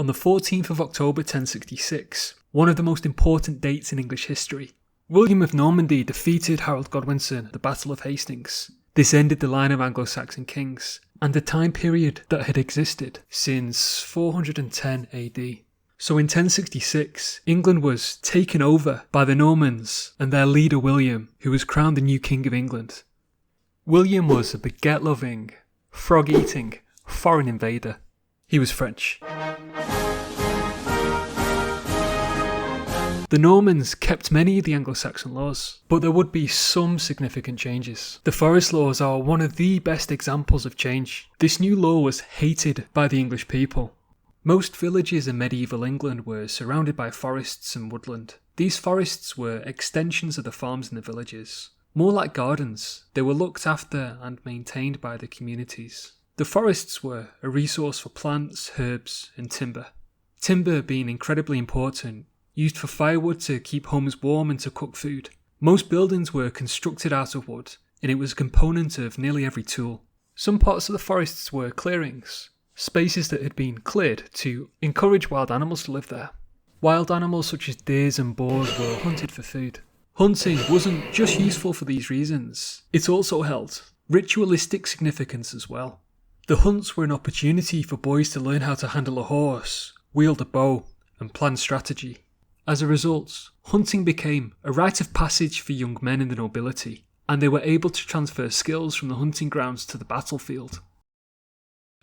on the 14th of October 1066, one of the most important dates in English history. William of Normandy defeated Harold Godwinson at the Battle of Hastings. This ended the line of Anglo-Saxon kings, and a time period that had existed since 410 AD. So in 1066, England was taken over by the Normans and their leader William, who was crowned the new King of England. William was a baguette-loving, frog-eating, foreign invader. He was French. The Normans kept many of the Anglo-Saxon laws, but there would be some significant changes. The forest laws are one of the best examples of change. This new law was hated by the English people. Most villages in medieval England were surrounded by forests and woodland. These forests were extensions of the farms in the villages. More like gardens, they were looked after and maintained by the communities. The forests were a resource for plants, herbs, and timber. Timber being incredibly important, used for firewood to keep homes warm and to cook food. Most buildings were constructed out of wood, and it was a component of nearly every tool. Some parts of the forests were clearings, spaces that had been cleared to encourage wild animals to live there. Wild animals such as deers and boars were hunted for food. Hunting wasn't just useful for these reasons, it also held ritualistic significance as well. The hunts were an opportunity for boys to learn how to handle a horse, wield a bow, and plan strategy. As a result, hunting became a rite of passage for young men in the nobility, and they were able to transfer skills from the hunting grounds to the battlefield.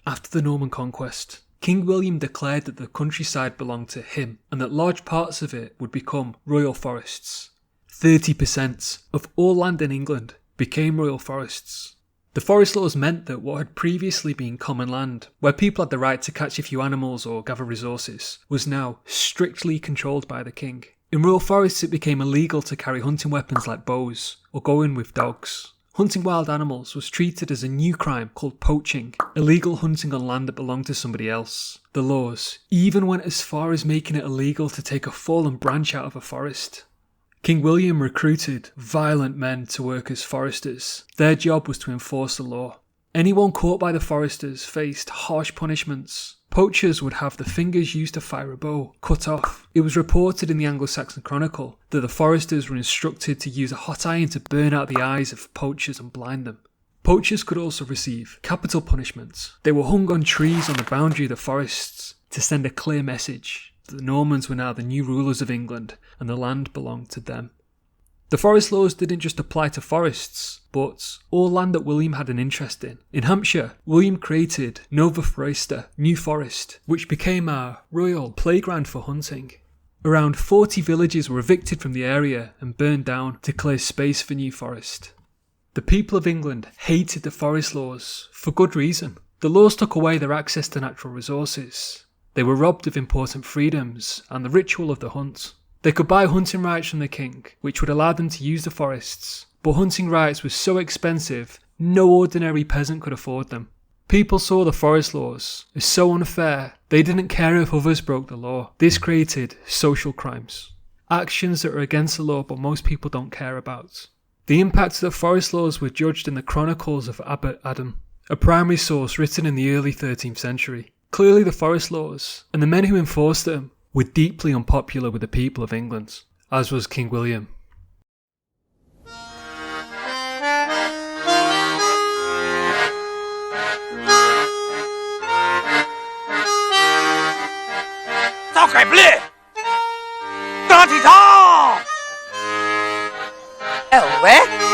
After the Norman Conquest, King William declared that the countryside belonged to him and that large parts of it would become royal forests. 30% of all land in England became royal forests. The forest laws meant that what had previously been common land, where people had the right to catch a few animals or gather resources, was now strictly controlled by the king. In royal forests it became illegal to carry hunting weapons like bows or go in with dogs. Hunting wild animals was treated as a new crime called poaching, illegal hunting on land that belonged to somebody else. The laws even went as far as making it illegal to take a fallen branch out of a forest. King William recruited violent men to work as foresters. Their job was to enforce the law. Anyone caught by the foresters faced harsh punishments. Poachers would have the fingers used to fire a bow cut off. It was reported in the Anglo-Saxon Chronicle that the foresters were instructed to use a hot iron to burn out the eyes of poachers and blind them. Poachers could also receive capital punishments. They were hung on trees on the boundary of the forests to send a clear message that the Normans were now the new rulers of England and the land belonged to them. The forest laws didn't just apply to forests, but all land that William had an interest in. In Hampshire, William created Nova Foresta, New Forest, which became our royal playground for hunting. Around 40 villages were evicted from the area and burned down to clear space for New Forest. The people of England hated the forest laws, for good reason. The laws took away their access to natural resources. They were robbed of important freedoms and the ritual of the hunt. They could buy hunting rights from the king, which would allow them to use the forests, but hunting rights were so expensive, no ordinary peasant could afford them. People saw the forest laws as so unfair, they didn't care if others broke the law. This created social crimes, actions that are against the law but most people don't care about. The impact of the forest laws were judged in the Chronicles of Abbot Adam, a primary source written in the early 13th century. Clearly the forest laws, and the men who enforced them, were deeply unpopular with the people of England, as was King William. Sacré bleu! Grand titan! Oh ouais?